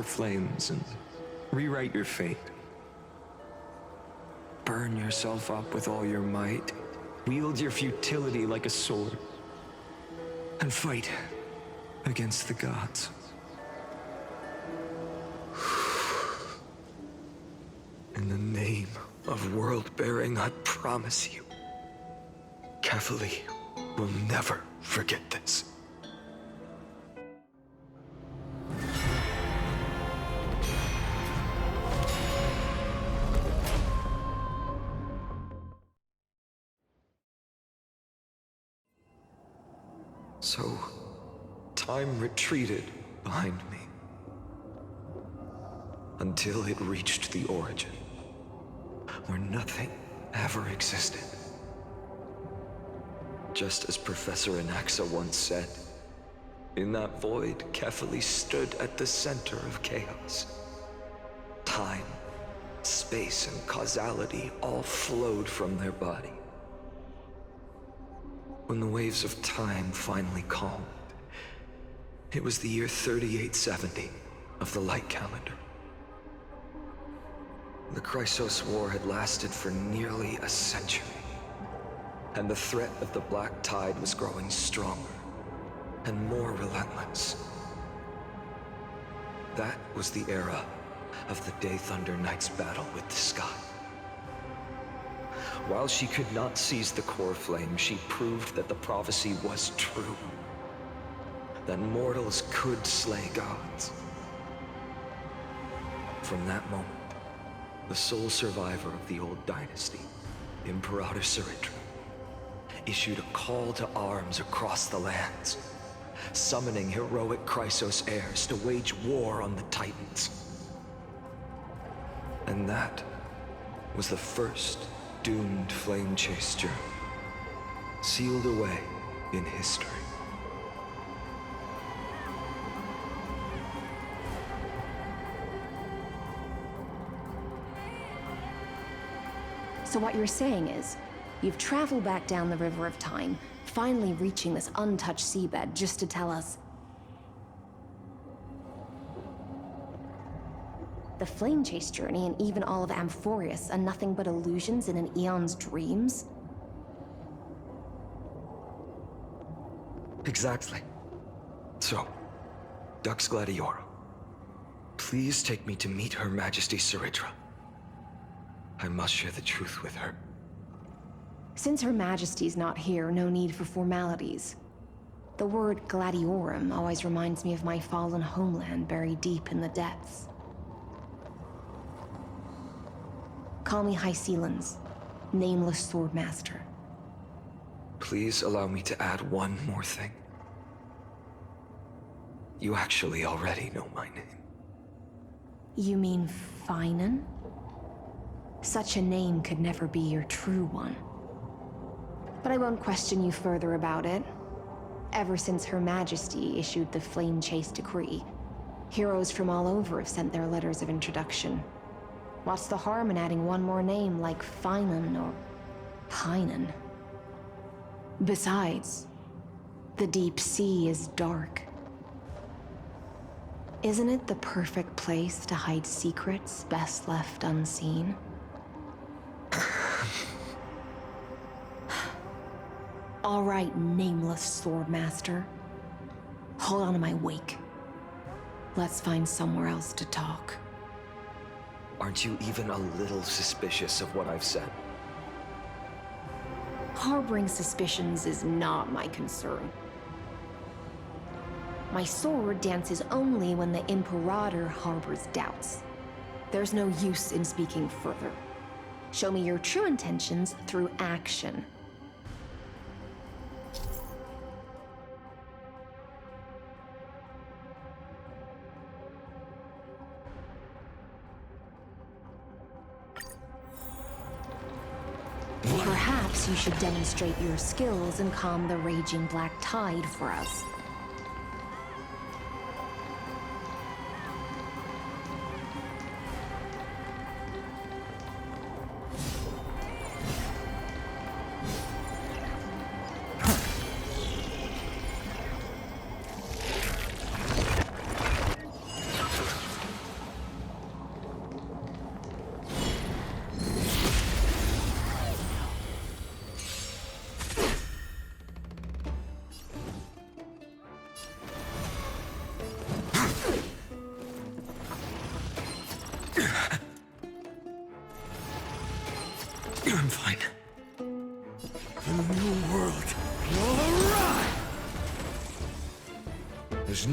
flames and rewrite your fate. Burn yourself up with all your might, wield your futility like a sword, and fight against the gods. In the name of world-bearing, I promise you, Kefali will never forget this. So, time retreated behind me until it reached the origin, where nothing ever existed. Just as Professor Anaxa once said, in that void, Kefali stood at the center of chaos. Time, space, and causality all flowed from their body. When the waves of time finally calmed, it was the year 3870 of the light calendar. The Chrysos War had lasted for nearly a century, and the threat of the Black Tide was growing stronger and more relentless. That was the era of the Day Thunder Knight's battle with the sky. While she could not seize the core flame, she proved that the prophecy was true. That mortals could slay gods. From that moment, the sole survivor of the old dynasty, Imperator Ciridra, issued a call to arms across the lands, summoning heroic Chrysos heirs to wage war on the Titans. And that was the first doomed flame chase journey, sealed away in history. So what you're saying is, you've traveled back down the River of Time, finally reaching this untouched seabed just to tell us the flame chase journey and even all of Amphorius are nothing but illusions in an eon's dreams? Exactly. So, Dux Gladiora, please take me to meet Her Majesty Ciridra. I must share the truth with her. Since Her Majesty's not here, no need for formalities. The word Gladiorum always reminds me of my fallen homeland buried deep in the depths. Call me High Sealans, Nameless Swordmaster. Please allow me to add one more thing. You actually already know my name. You mean Finan? Such a name could never be your true one. But I won't question you further about it. Ever since Her Majesty issued the Flame Chase Decree, heroes from all over have sent their letters of introduction. What's the harm in adding one more name like Finan or Pinan? Besides, the deep sea is dark. Isn't it the perfect place to hide secrets best left unseen? All right, Nameless Swordmaster. Hold on to my wake. Let's find somewhere else to talk. Aren't you even a little suspicious of what I've said? Harboring suspicions is not my concern. My sword dances only when the Imperator harbors doubts. There's no use in speaking further. Show me your true intentions through action. Perhaps you should demonstrate your skills and calm the raging black tide for us.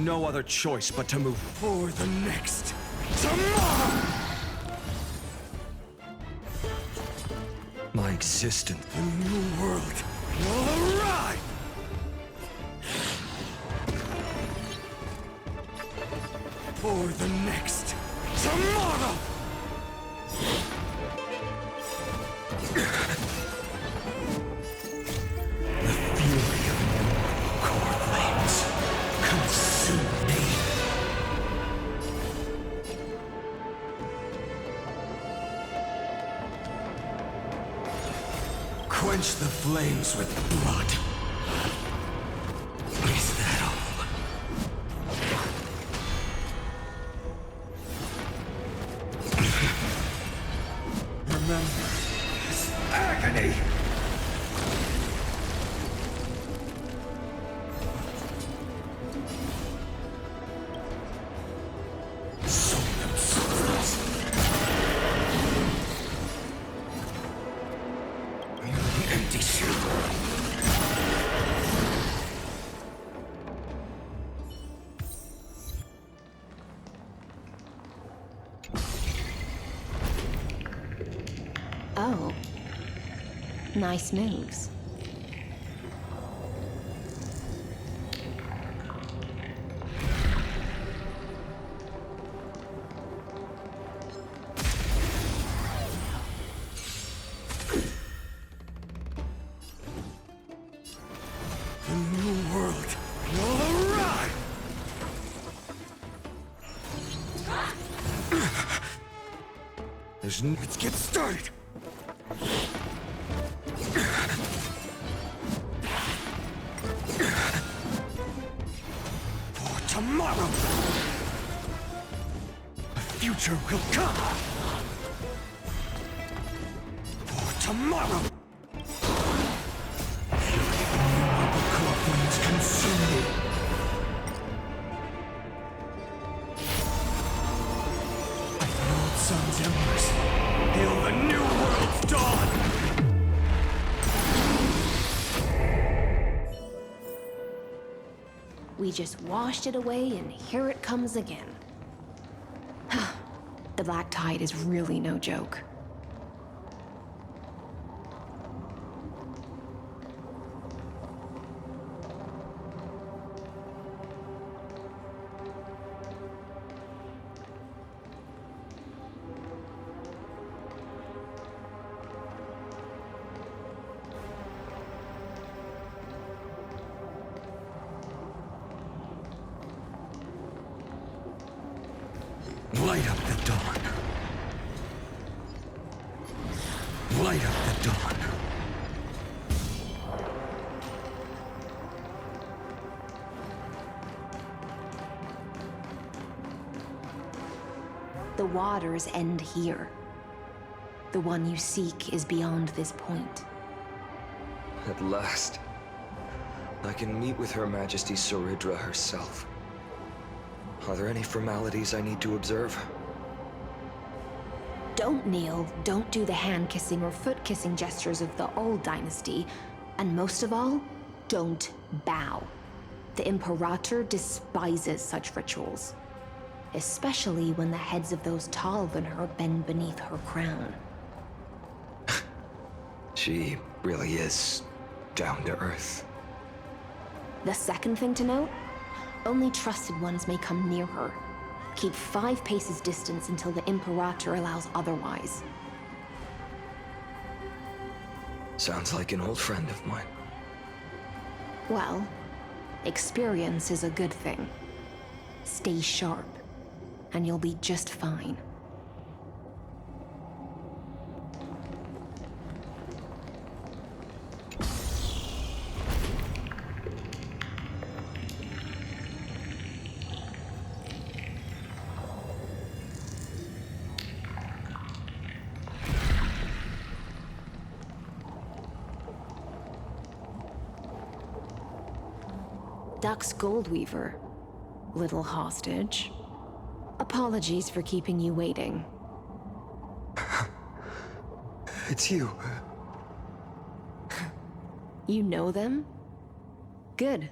no other choice but to move for the next tomorrow! My existence. The new world will arrive! For the next tomorrow! The fury of core flames consume me. Quench the flames with blood. Is that all? Remember this agony! Sow them souls. An empty shell. Oh. Nice moves. The new world will arrive! Let's get started! For tomorrow! A future will come! For tomorrow! Core flames consume me! Like the old sun's embers, hail the new world's dawn! We just washed it away, and here it comes again. The Black Tide is really no joke. Light up the dawn. Light up the dawn. The waters end here. The one you seek is beyond this point. At last, I can meet with Her Majesty Saridra herself. Are there any formalities I need to observe? Don't kneel, don't do the hand-kissing or foot-kissing gestures of the old dynasty, and most of all, don't bow. The Imperator despises such rituals, especially when the heads of those taller than her bend beneath her crown. She really is down to earth. The second thing to note? Only trusted ones may come near her. Keep 5 paces distance until the Imperator allows otherwise. Sounds like an old friend of mine. Well, experience is a good thing. Stay sharp, and you'll be just fine. Duck's Goldweaver, little hostage. Apologies for keeping you waiting. It's you. You know them? Good.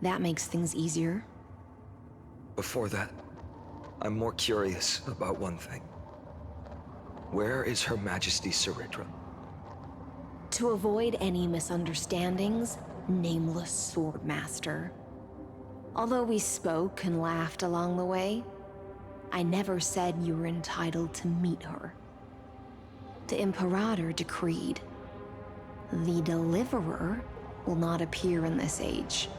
That makes things easier. before that, I'm more curious about one thing. Where is Her Majesty Ceridra? To avoid any misunderstandings, nameless Swordmaster. Although we spoke and laughed along the way, I never said you were entitled to meet her. The Imperator decreed, the Deliverer will not appear in this age.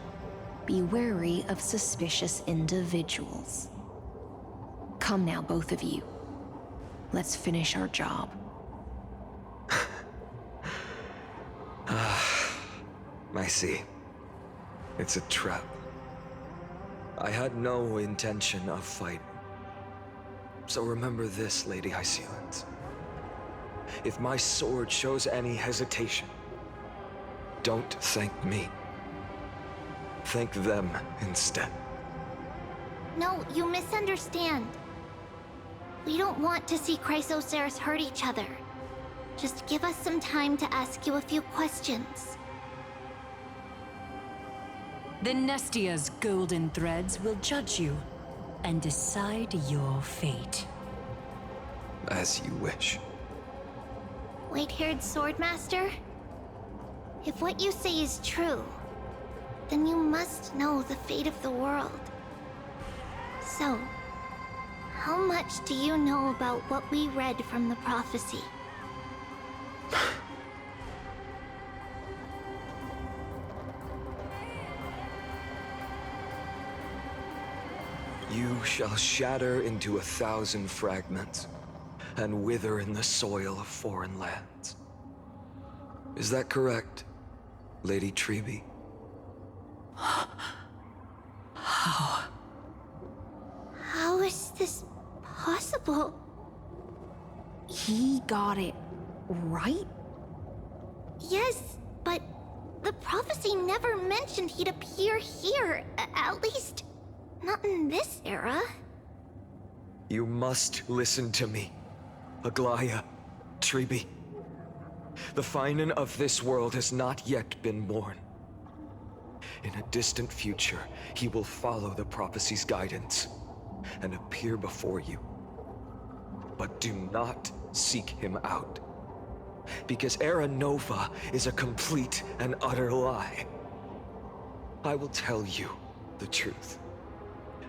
Be wary of suspicious individuals. Come now, both of you. Let's finish our job. I see. It's a trap. I had no intention of fighting. So remember this, Lady Hysealens. If my sword shows any hesitation, don't thank me. Thank them instead. No, you misunderstand. We don't want to see Chrysoceres hurt each other. Just give us some time to ask you a few questions. The Nestia's golden threads will judge you and decide your fate. As you wish. White-haired Swordmaster? If what you say is true, then you must know the fate of the world. So, how much do you know about what we read from the prophecy? You shall shatter into 1,000 fragments and wither in the soil of foreign lands. Is that correct, Lady Trebe? How is this possible? He got it right? Yes, but the prophecy never mentioned he'd appear here. At least, not in this era. You must listen to me, Aglaya, Trebe. The Finan of this world has not yet been born. In a distant future, he will follow the prophecy's guidance and appear before you. But do not seek him out, because Era Nova is a complete and utter lie. I will tell you the truth,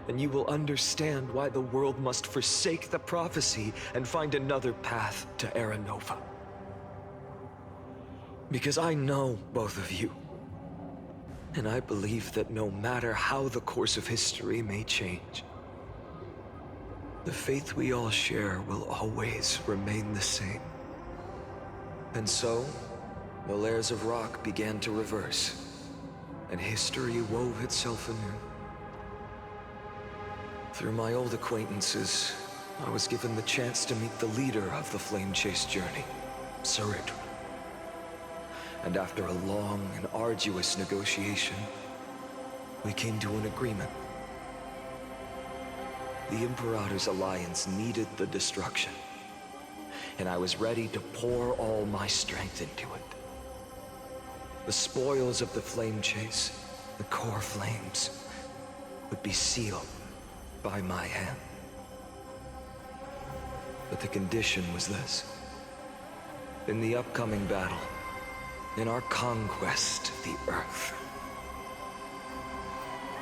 and you will understand why the world must forsake the prophecy and find another path to Era Nova. Because I know both of you, and I believe that no matter how the course of history may change, the faith we all share will always remain the same. And so, the layers of rock began to reverse, and history wove itself anew. Through my old acquaintances, I was given the chance to meet the leader of the Flame Chase journey, Ceridra. And after a long and arduous negotiation, we came to an agreement. The Imperator's alliance needed the destruction, and I was ready to pour all my strength into it. The spoils of the Flame Chase, the core flames, would be sealed by my hand. But the condition was this. In the upcoming battle, in our conquest of the Earth,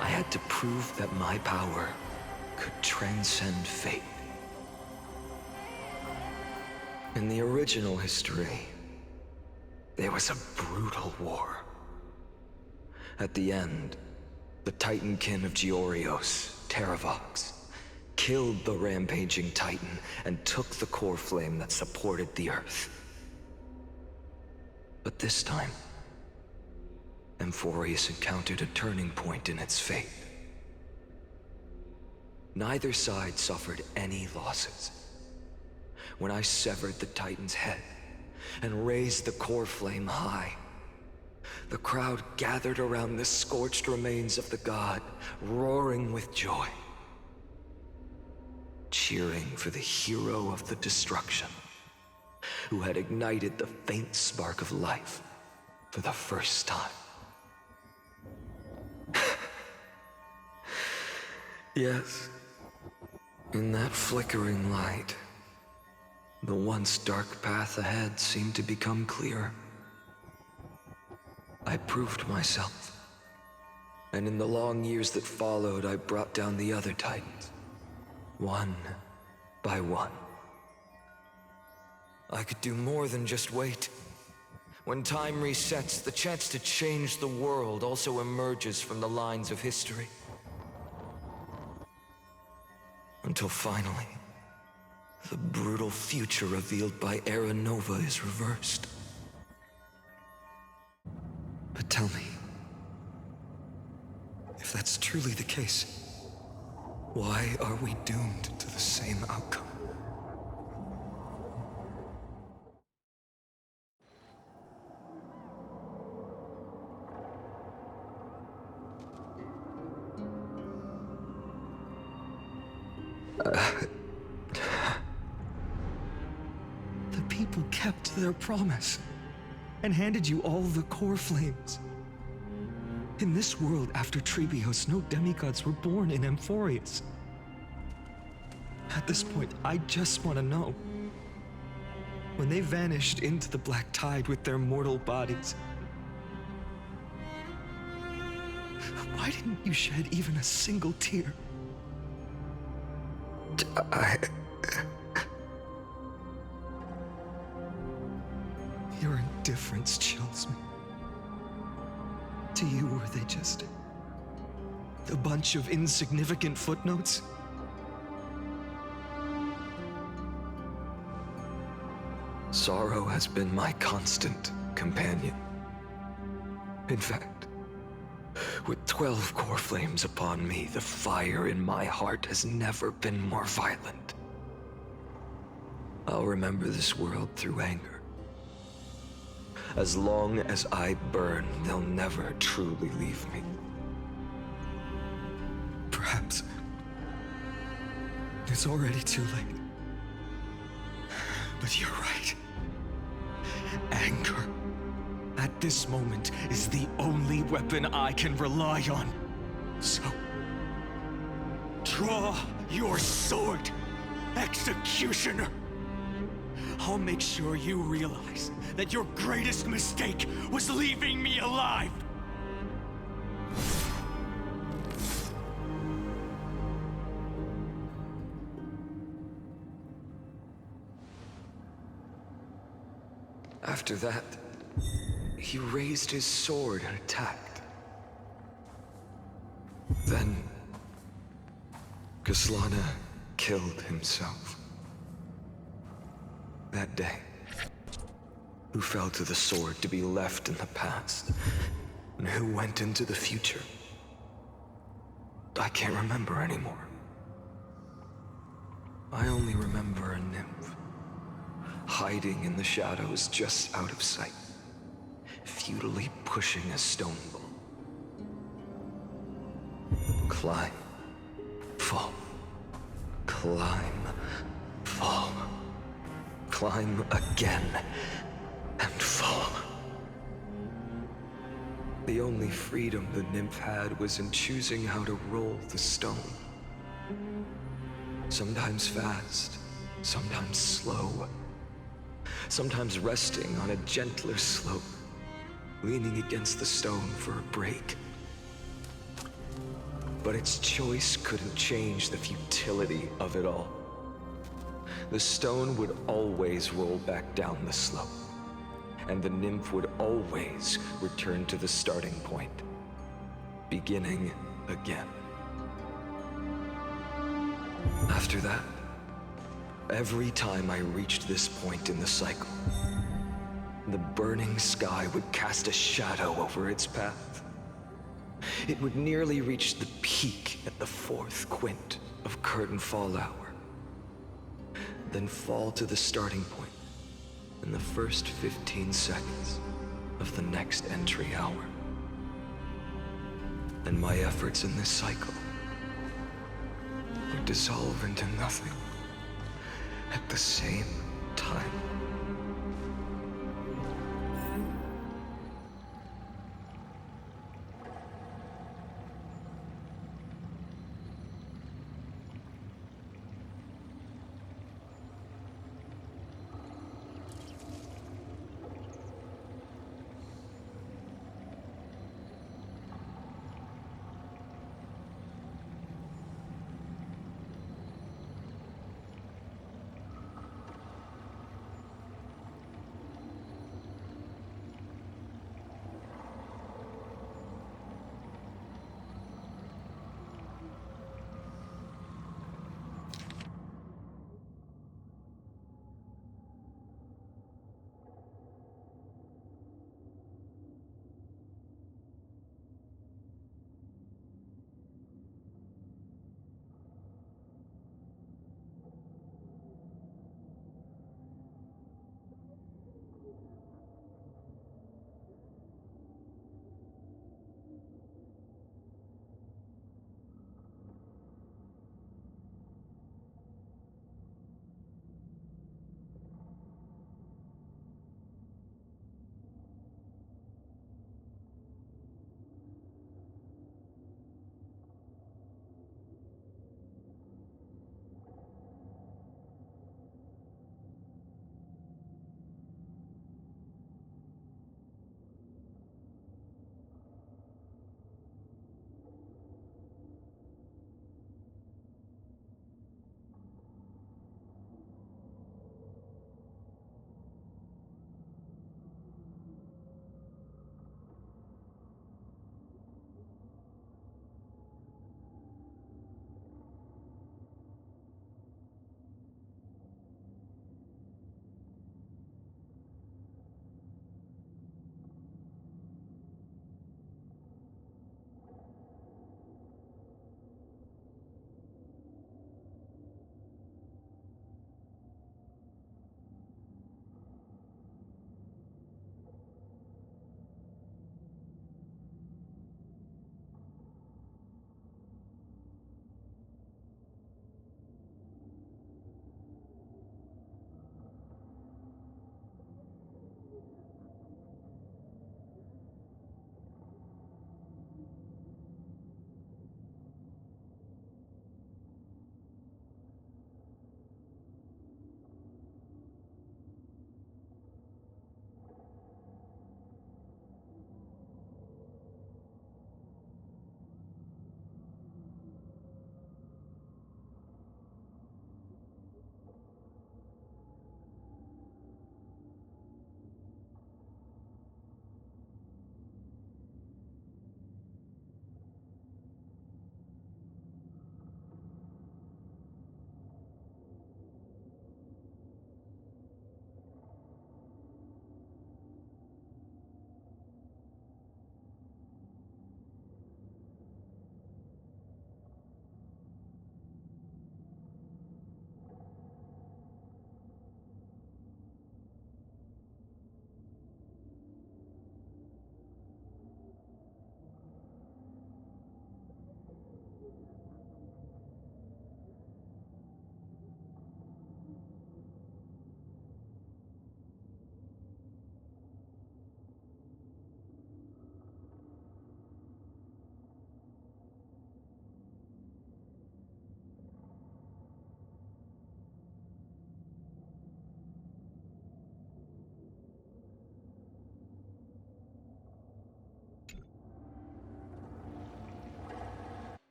I had to prove that my power could transcend fate. In the original history, there was a brutal war. At the end, the Titankin of Georios, Terravox, killed the rampaging Titan and took the core flame that supported the Earth. But this time, Amphorius encountered a turning point in its fate. Neither side suffered any losses. When I severed the Titan's head and raised the core flame high, the crowd gathered around the scorched remains of the god, roaring with joy, cheering for the hero of the destruction, who had ignited the faint spark of life for the first time. Yes. In that flickering light, the once dark path ahead seemed to become clearer. I proved myself. And in the long years that followed, I brought down the other Titans. One by one. I could do more than just wait. When time resets, the chance to change the world also emerges from the lines of history. Until finally, the brutal future revealed by Era Nova is reversed. But tell me, if that's truly the case, why are we doomed to the same outcome? The people kept their promise and handed you all the core flames. In this world after Trebios, no demigods were born in Amphorius. At this point, I just want to know. When they vanished into the black tide with their mortal bodies, why didn't you shed even a single tear? Your indifference chills me. To you, were they just a bunch of insignificant footnotes? Sorrow has been my constant companion. In fact, with 12 core flames upon me, the fire in my heart has never been more violent. I'll remember this world through anger. As long as I burn, they'll never truly leave me. Perhaps it's already too late. But you're right. Anger, at this moment, is the only weapon I can rely on. So, draw your sword, Executioner. I'll make sure you realize that your greatest mistake was leaving me alive. After that, he raised his sword and attacked. Then, Kaslana killed himself. That day, who fell to the sword to be left in the past, and who went into the future, I can't remember anymore. I only remember a nymph, hiding in the shadows just out of sight, futilely pushing a stone ball. Climb, fall, climb, fall, climb again, and fall. The only freedom the nymph had was in choosing how to roll the stone. Sometimes fast, sometimes slow. Sometimes resting on a gentler slope, leaning against the stone for a break. But its choice couldn't change the futility of it all. The stone would always roll back down the slope, and the nymph would always return to the starting point, beginning again. After that, every time I reached this point in the cycle, the burning sky would cast a shadow over its path. It would nearly reach the peak at the fourth quint of curtain fall hour, then fall to the starting point in the first 15 seconds of the next entry hour. And my efforts in this cycle would dissolve into nothing at the same time.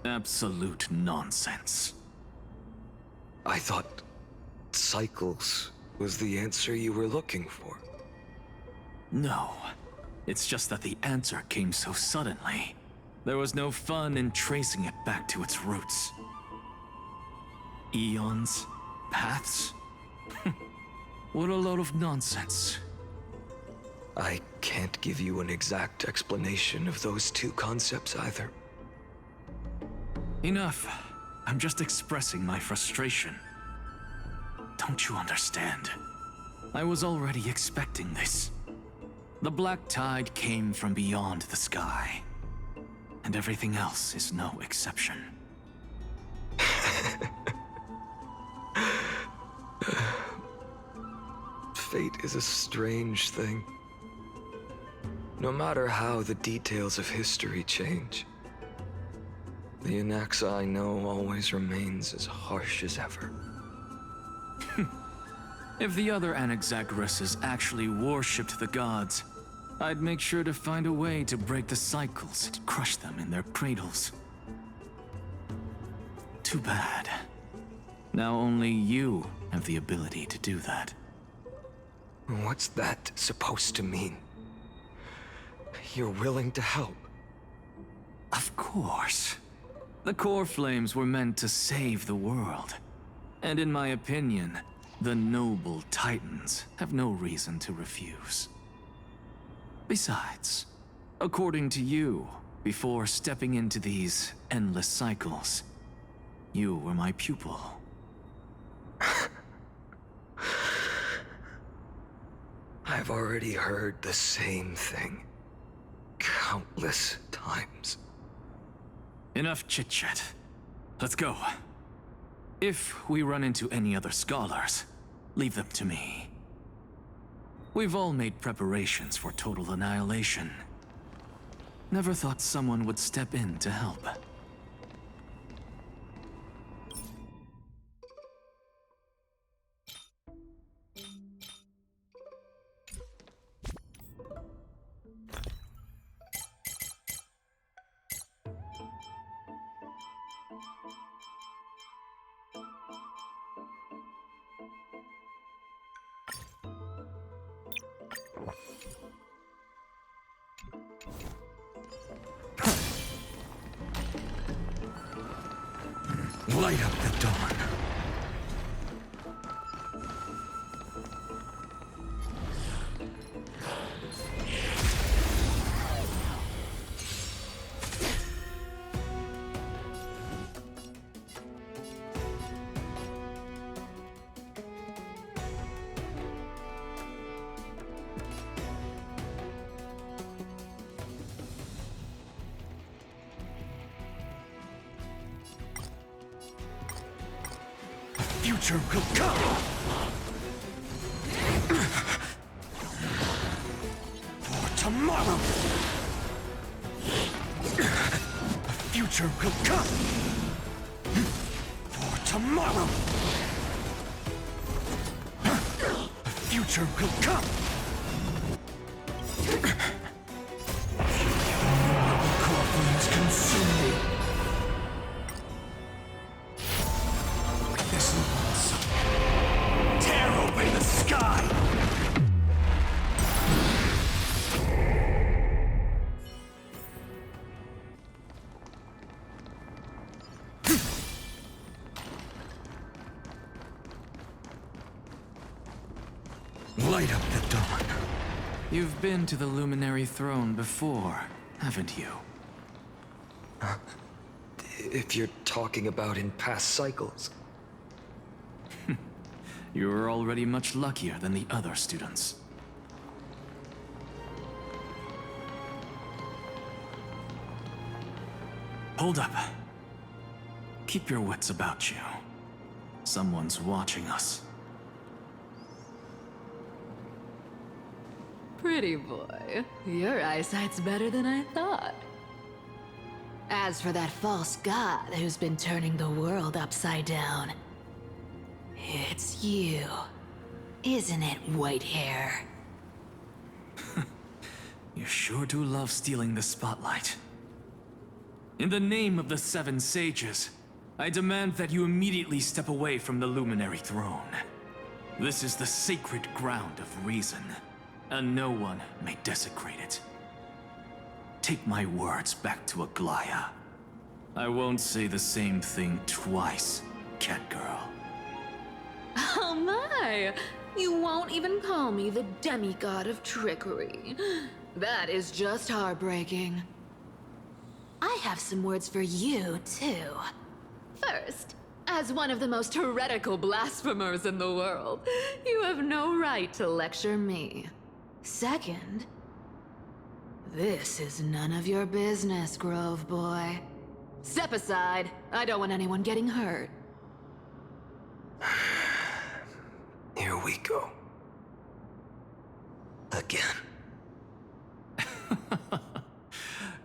Absolute nonsense. I thought cycles was the answer you were looking for. No. It's just that the answer came so suddenly. There was no fun in tracing it back to its roots. Eons? Paths? What a load of nonsense. I can't give you an exact explanation of those two concepts either. Enough. I'm just expressing my frustration. Don't you understand? I was already expecting this. The black tide came from beyond the sky. And everything else is no exception. Fate is a strange thing. No matter how the details of history change, the Anaxa I know always remains as harsh as ever. If the other Anaxagoras actually worshipped the gods, I'd make sure to find a way to break the cycles and crush them in their cradles. Too bad. Now only you have the ability to do that. What's that supposed to mean? You're willing to help? Of course. The core flames were meant to save the world. And in my opinion, the noble Titans have no reason to refuse. Besides, according to you, before stepping into these endless cycles, you were my pupil. I've already heard the same thing countless times. Enough chit-chat. Let's go. If we run into any other scholars, leave them to me. We've all made preparations for total annihilation. Never thought someone would step in to help. Light up the dawn. Future will come! For tomorrow! A future will come! For tomorrow! A future will come! Corpulence consume me! This once. Tear open the sky! Light up the dawn. You've been to the Luminary Throne before, haven't you? If you're talking about in past cycles. You're already much luckier than the other students. Hold up. Keep your wits about you. Someone's watching us. Pretty boy, your eyesight's better than I thought. As for that false god who's been turning the world upside down, it's you, isn't it, white hair? You sure do love stealing the spotlight. In the name of the Seven Sages, I demand that you immediately step away from the Luminary Throne. This is the sacred ground of reason, and no one may desecrate it. Take my words back to Aglaya. I won't say the same thing twice, Catgirl. Oh my! You won't even call me the demigod of trickery. That is just heartbreaking. I have some words for you, too. First, as one of the most heretical blasphemers in the world, you have no right to lecture me. Second, this is none of your business, Grove Boy. Step aside. I don't want anyone getting hurt. Here we go. Again.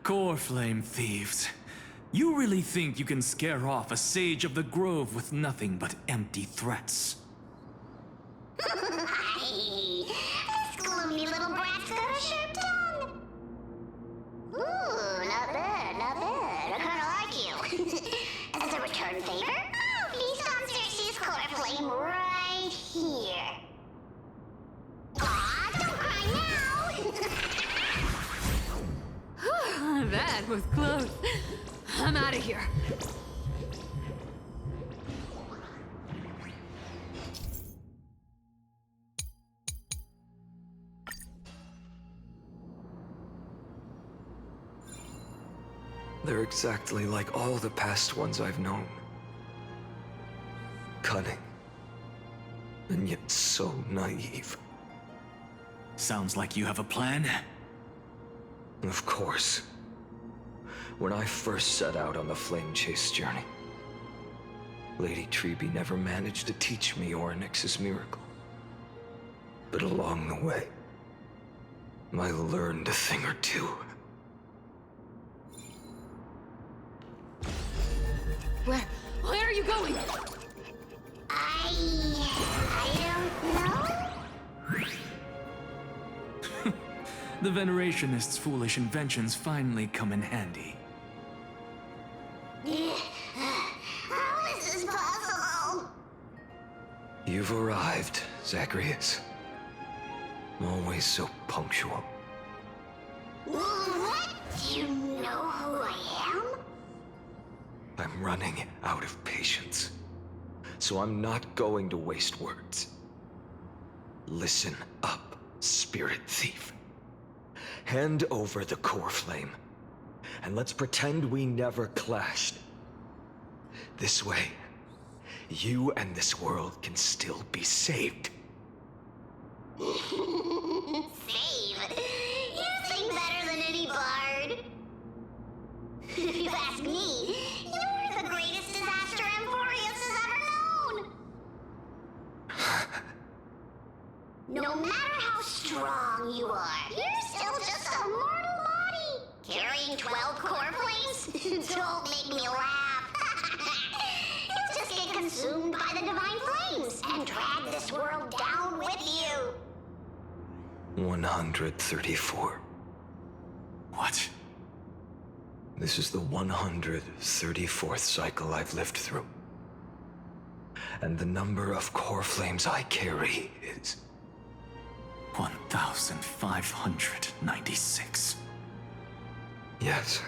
Core Flame Thieves. You really think you can scare off a Sage of the Grove with nothing but empty threats? This gloomy little brat's got a sharp tongue. Ooh, not bad, not bad. I kinda like you. As a return favor, please come Cersei's core flame right here. Aw, don't cry now! That was close. I'm out of here. They're exactly like all the past ones I've known. Cunning. And yet so naive. Sounds like you have a plan. Of course. When I first set out on the Flame Chase journey, Lady Treby never managed to teach me Orynyx's miracle. But along the way, I learned a thing or two. Where are you going? I don't know. The Venerationists' foolish inventions finally come in handy. How is this possible? You've arrived, Zagreus. Always so punctual. What? Do you know who I am? I'm running out of patience. So I'm not going to waste words. Listen up, Spirit Thief. Hand over the core flame, and let's pretend we never clashed. This way, you and this world can still be saved. Save? You sing better than any bard. If you ask me, you're the greatest disaster Emporius has ever known. No matter how strong you are, you're still just a mortal body. Carrying 12 core flames? Don't make me laugh. You'll just get consumed by the divine flames and drag this world down with you. 134. What? This is the 134th cycle I've lived through. And the number of core flames I carry is 1,596. Yes.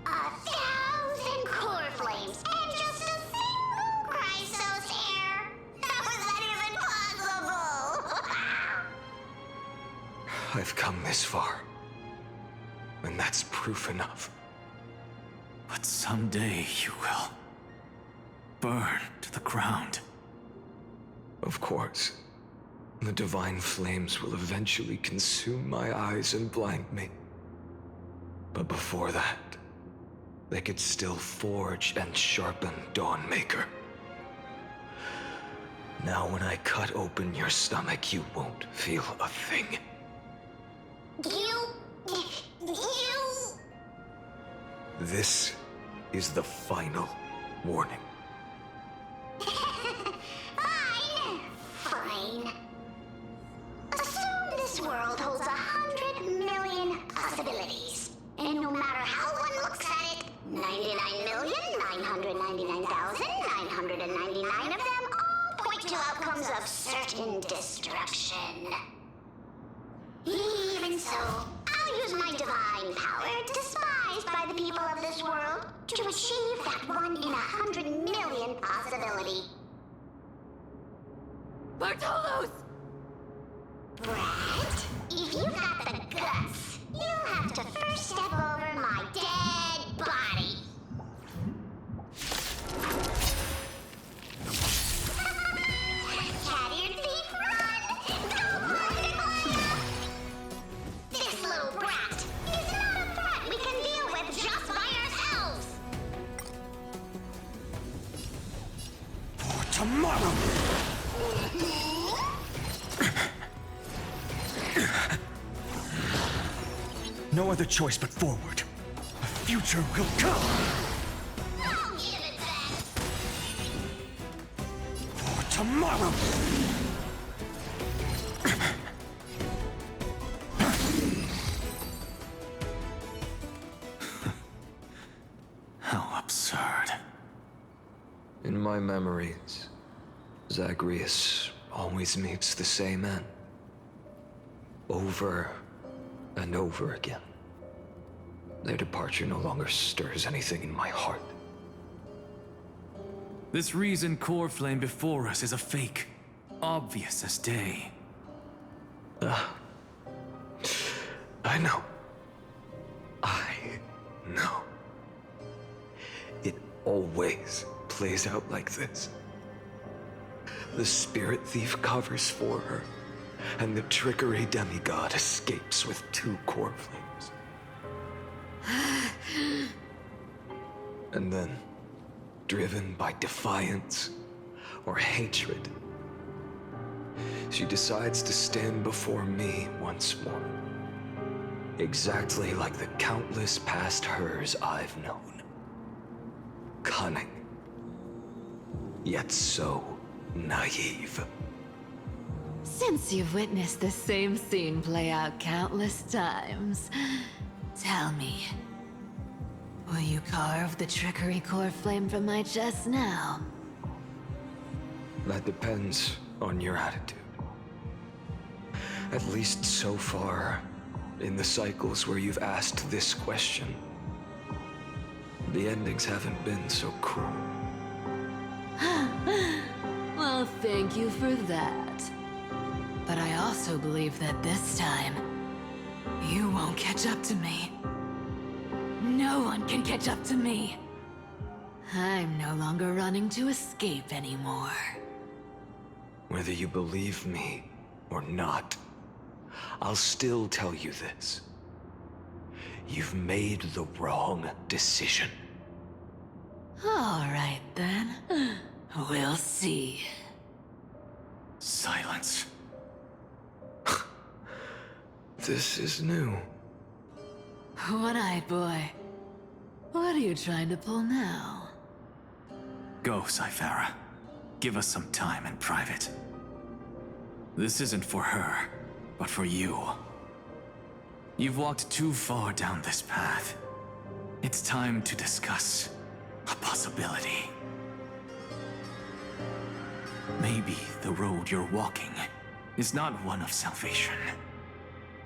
1,000 core flames and just a single Chrysos hair. How is that even possible? I've come this far. And that's proof enough. But someday you will burn to the ground. Of course. The divine flames will eventually consume my eyes and blind me. But before that, they could still forge and sharpen Dawnmaker. Now when I cut open your stomach, you won't feel a thing. You... This is the final warning. Fine. Fine. Assume this world holds 100 million possibilities. And no matter how one looks at So, I'll use my divine power, despised by the people of this world, to achieve that 1 in 100 million possibility. Bartolos! Brett, if you've got the guts, you'll have to first step over my dead body. Cat-eared thief, run! Go for it! This little brat is not a threat we can deal with just by ourselves. For tomorrow! No other choice but forward. A future will come! I'll give it back. For tomorrow! How absurd. In my memories, Zagreus always meets the same end. Over and over again. Their departure no longer stirs anything in my heart. This reason core flame before us is a fake, obvious as day. I know. I know. It always plays out like this. The spirit thief covers for her, and the trickery demigod escapes with 2 core flames. And then, driven by defiance or hatred, she decides to stand before me once more. Exactly like the countless past hers I've known. Cunning, yet so naive. Since you've witnessed the same scene play out countless times, tell me, will you carve the trickery core flame from my chest now? That depends on your attitude. At least so far, in the cycles where you've asked this question, the endings haven't been so cruel. Well, thank you for that. But I also believe that this time, you won't catch up to me. No one can catch up to me. I'm no longer running to escape anymore. Whether you believe me or not, I'll still tell you this. You've made the wrong decision. All right, then. We'll see. Silence. This is new. One-eyed boy. What are you trying to pull now? Go, Cyphara. Give us some time in private. This isn't for her, but for you. You've walked too far down this path. It's time to discuss a possibility. Maybe the road you're walking is not one of salvation,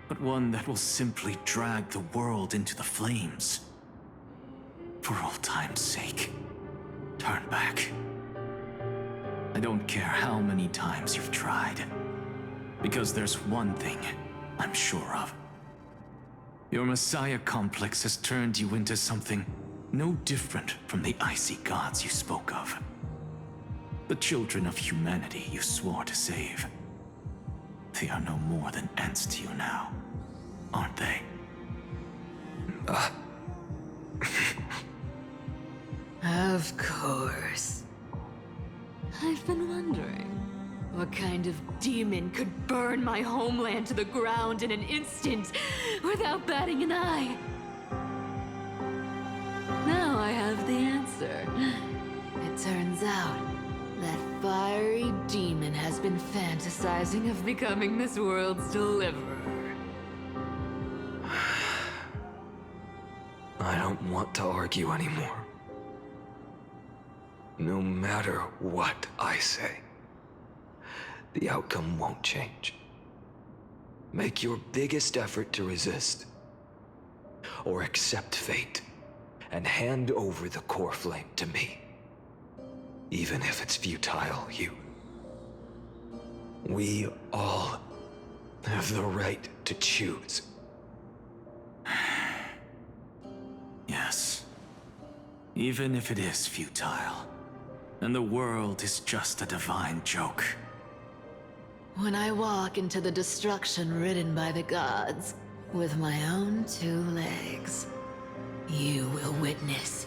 but one that will simply drag the world into the flames. For old time's sake, turn back. I don't care how many times you've tried, because there's one thing I'm sure of. Your Messiah complex has turned you into something no different from the icy gods you spoke of. The children of humanity you swore to save. They are no more than ants to you now, aren't they? Of course. I've been wondering, what kind of demon could burn my homeland to the ground in an instant without batting an eye? Now I have the answer. It turns out that fiery demon has been fantasizing of becoming this world's deliverer. I don't want to argue anymore. No matter what I say, the outcome won't change. Make your biggest effort to resist. Or accept fate and hand over the core flame to me. Even if it's futile, we all have the right to choose. Yes. Even if it is futile, and the world is just a divine joke. When I walk into the destruction written by the gods, with my own 2 legs, you will witness.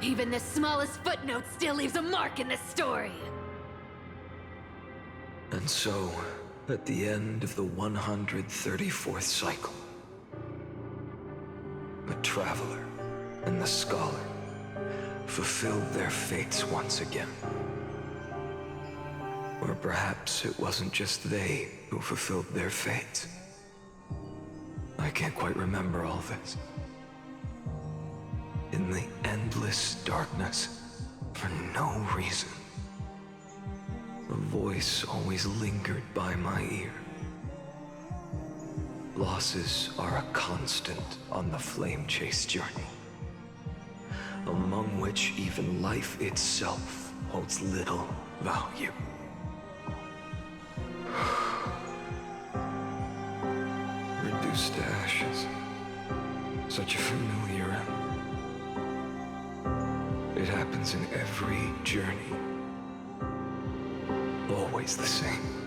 Even the smallest footnote still leaves a mark in this story! And so, at the end of the 134th cycle, the Traveler and the Scholar fulfilled their fates once again. Or perhaps it wasn't just they who fulfilled their fates. I can't quite remember all this. In the endless darkness, for no reason, a voice always lingered by my ear. Losses are a constant on the flame chase journey, among which even life itself holds little value. Reduced to ashes. Such a familiar end. It happens in every journey. Always the same.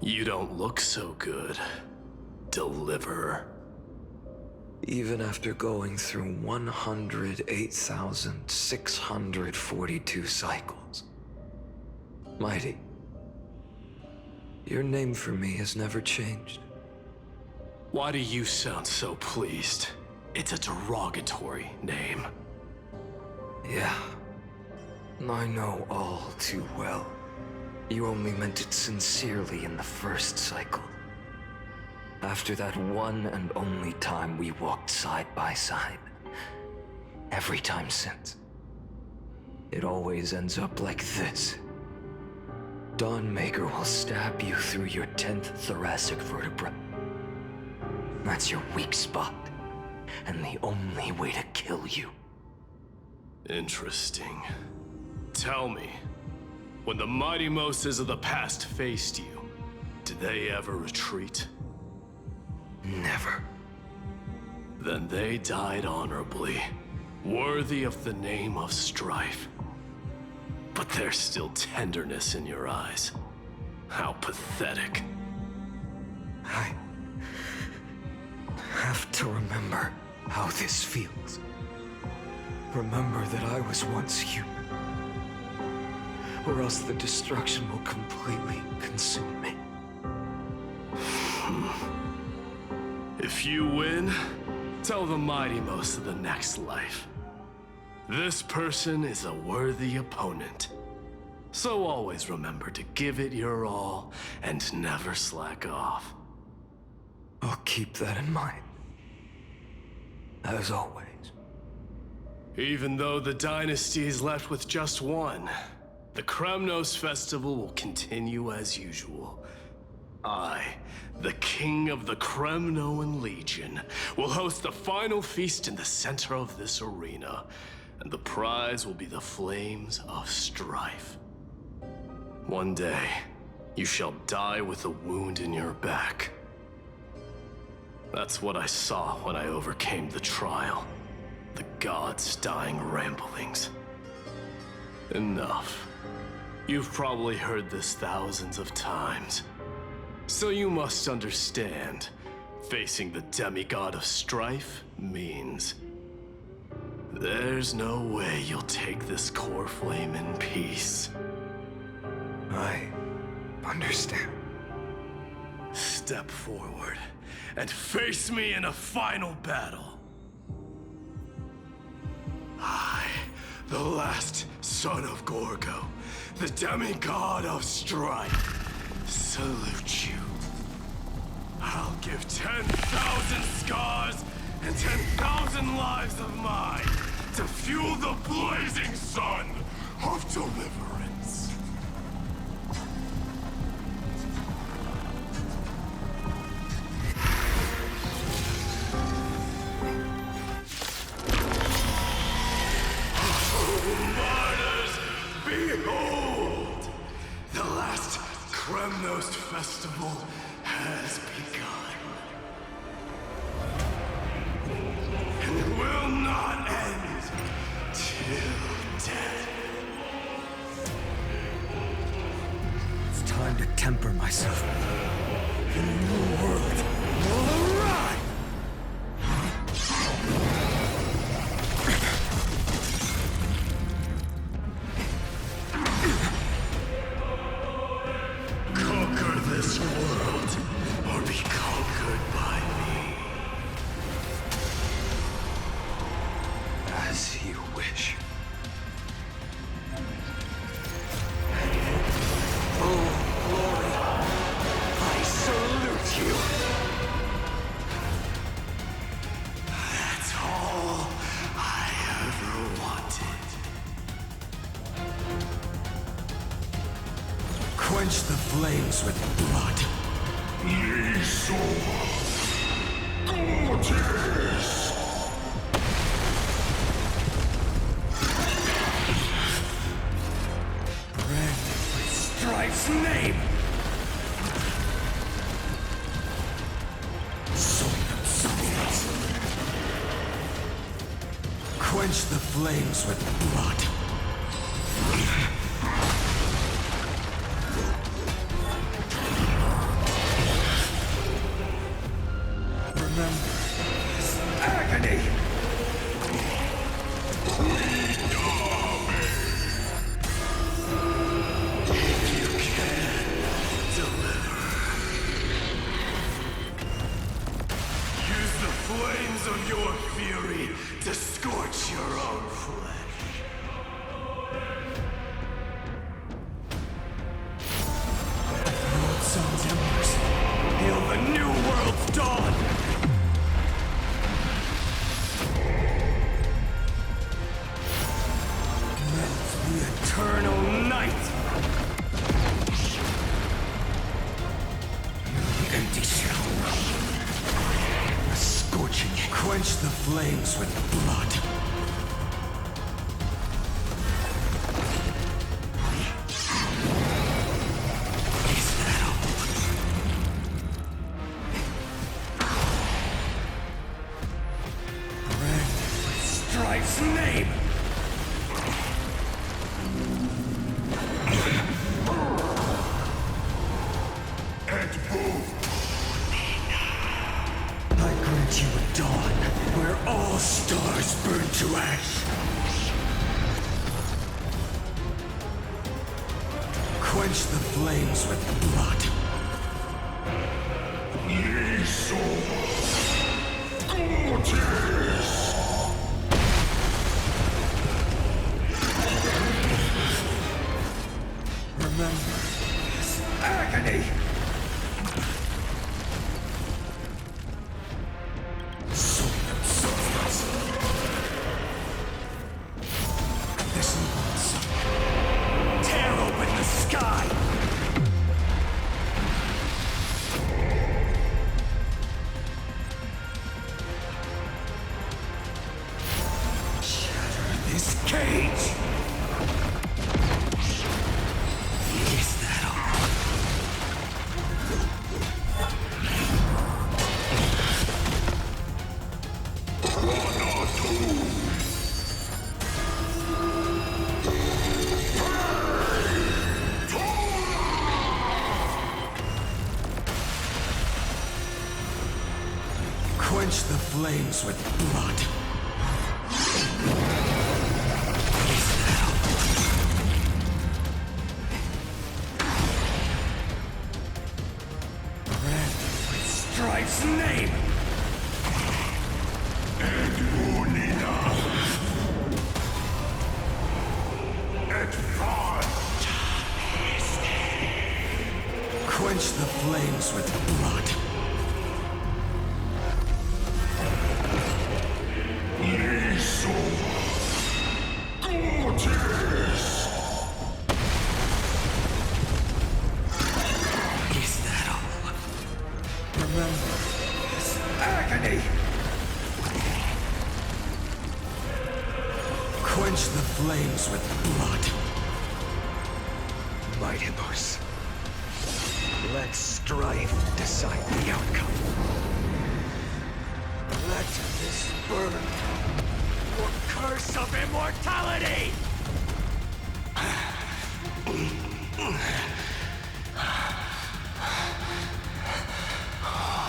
You don't look so good, Deliverer. Even after going through 108,642 cycles. Mighty, your name for me has never changed. Why do you sound so pleased? It's a derogatory name. Yeah, I know all too well. You only meant it sincerely in the first cycle. After that one and only time we walked side by side. Every time since. It always ends up like this. Dawnmaker will stab you through your 10th thoracic vertebra. That's your weak spot, and the only way to kill you. Interesting. Tell me, when the mighty Moses of the past faced you, did they ever retreat? Never. Then they died honorably, worthy of the name of strife. But there's still tenderness in your eyes. How pathetic. I have to remember how this feels. Remember that I was once human. Or else the destruction will completely consume me. If you win, tell the mighty most of the next life. This person is a worthy opponent. So always remember to give it your all and never slack off. I'll keep that in mind. As always. Even though the dynasty is left with just one, the Kremnos festival will continue as usual. I, the king of the Kremnoan Legion, will host the final feast in the center of this arena, and the prize will be the flames of strife. One day, you shall die with a wound in your back. That's what I saw when I overcame the trial. The gods' dying ramblings. Enough. You've probably heard this thousands of times. So you must understand, facing the demigod of strife means there's no way you'll take this core flame in peace. I understand. Step forward and face me in a final battle. I, the last son of Gorgo, the demigod of strife, salute you. I'll give 10,000 scars and 10,000 lives of mine to fuel the blazing sun of deliverance. Martyrs, behold! The last Kremnos festival has begun. And it will not end till death. It's time to temper myself. The new world will arrive! Conquer this world, or be conquered by me. As you wish. Oh, glory! I salute you! That's all I ever wanted. Quench the flames with blood. Red with Strife's name! Sword of Silence. Quench the flames with blood. flames of your fury to scorch your own flesh. World Sun's embers, hail the new world's dawn! Melt the eternal night! Empty shell. A scorching heat. Quench the flames with blood. Is that all? Red Strife's name! I grant you a dawn where all stars burn to ash. Quench the flames with blood. Remember this agony! This sun. Tear open the sky! Shatter this cage! Is that all? Quench the flames with blood. Is that all? Red with Strife's name! Et unina! Et far! Quench the flames with blood. Is that all? Remember this agony! Quench the flames with blood. Mightyverse. Let strife decide the outcome. Let this burn your curse of immortality!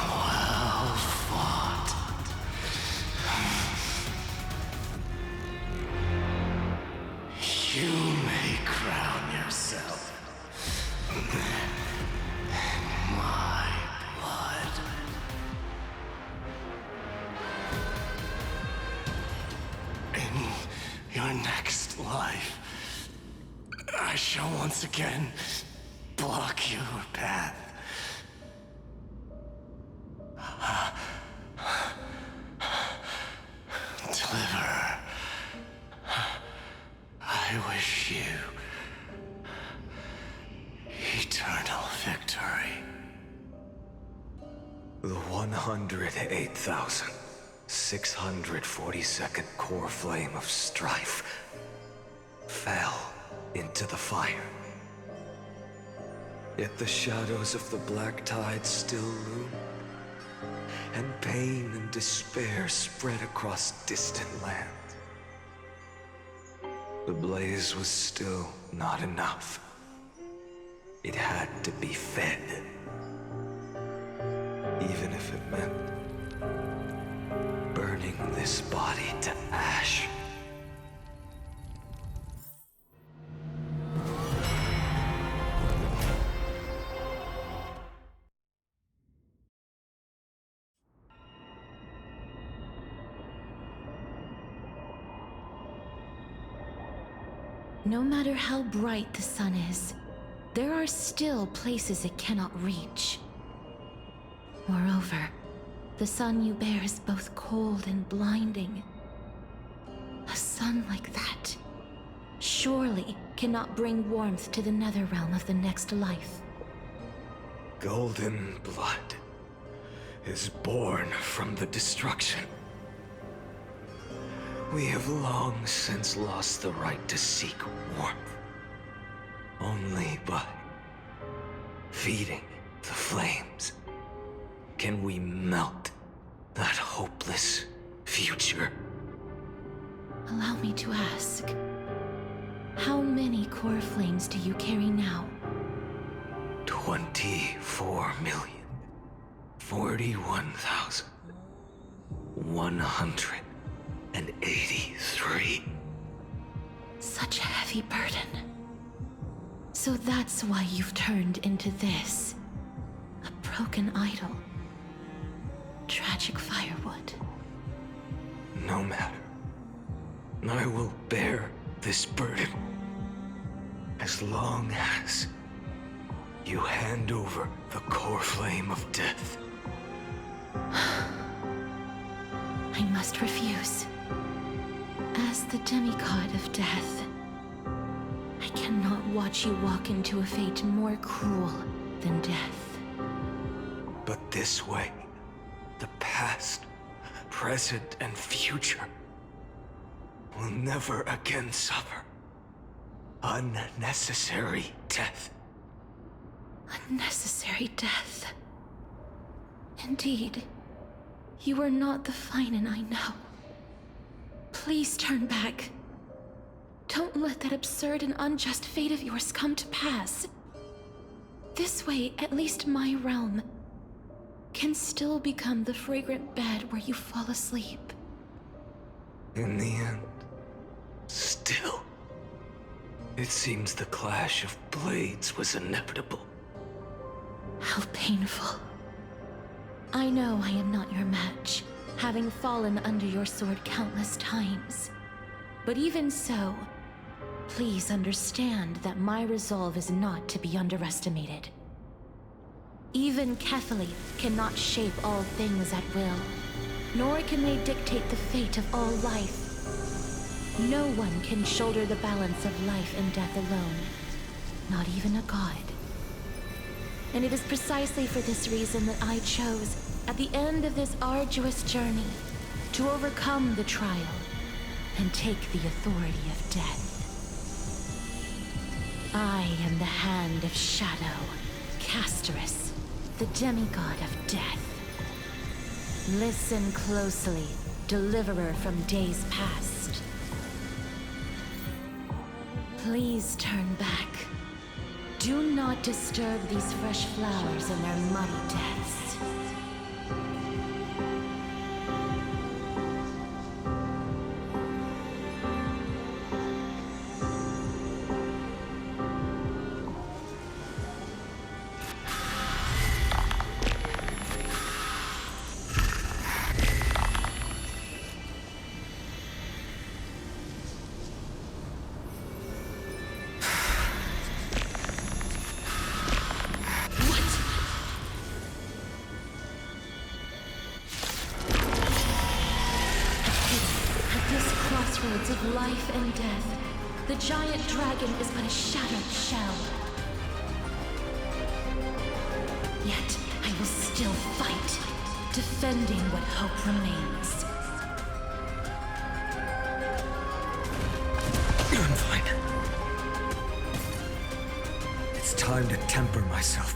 Well fought. You may crown yourself. My blood. In your next life, I shall once again block your path. Deliver. I wish you eternal victory. The 108,642nd core flame of strife fell into the fire. Yet the shadows of the black tide still loom, and pain and despair spread across distant lands. The blaze was still not enough. It had to be fed. Even if it meant burning this body to ash. No matter how bright the sun is, there are still places it cannot reach. Moreover, the sun you bear is both cold and blinding. A sun like that surely cannot bring warmth to the nether realm of the next life. Golden blood is born from the destruction. We have long since lost the right to seek warmth. Only by feeding the flames can we melt that hopeless future. Allow me to ask, how many core flames do you carry now? 24,041,183. Such a heavy burden. So that's why you've turned into this. A broken idol. Tragic firewood. No matter. I will bear this burden as long as you hand over the core flame of death. I must refuse. As the demigod of death, I cannot watch you walk into a fate more cruel than death. But this way, the past, present, and future will never again suffer unnecessary death. Unnecessary death. Indeed, you are not the Finan I know. Please turn back. Don't let that absurd and unjust fate of yours come to pass. This way, at least my realm can still become the fragrant bed where you fall asleep. In the end, still, it seems the clash of blades was inevitable. How painful. I know I am not your match, having fallen under your sword countless times. But even so, please understand that my resolve is not to be underestimated. Even Kefali cannot shape all things at will, nor can they dictate the fate of all life. No one can shoulder the balance of life and death alone, not even a god. And it is precisely for this reason that I chose, at the end of this arduous journey, to overcome the trial and take the authority of death. I am the Hand of Shadow, Casterus, the demigod of death. Listen closely, deliverer from days past. Please turn back. Do not disturb these fresh flowers in their muddy deaths. Of life and death, the giant dragon is but a shattered shell. Yet I will still fight, defending what hope remains. I'm fine. It's time to temper myself.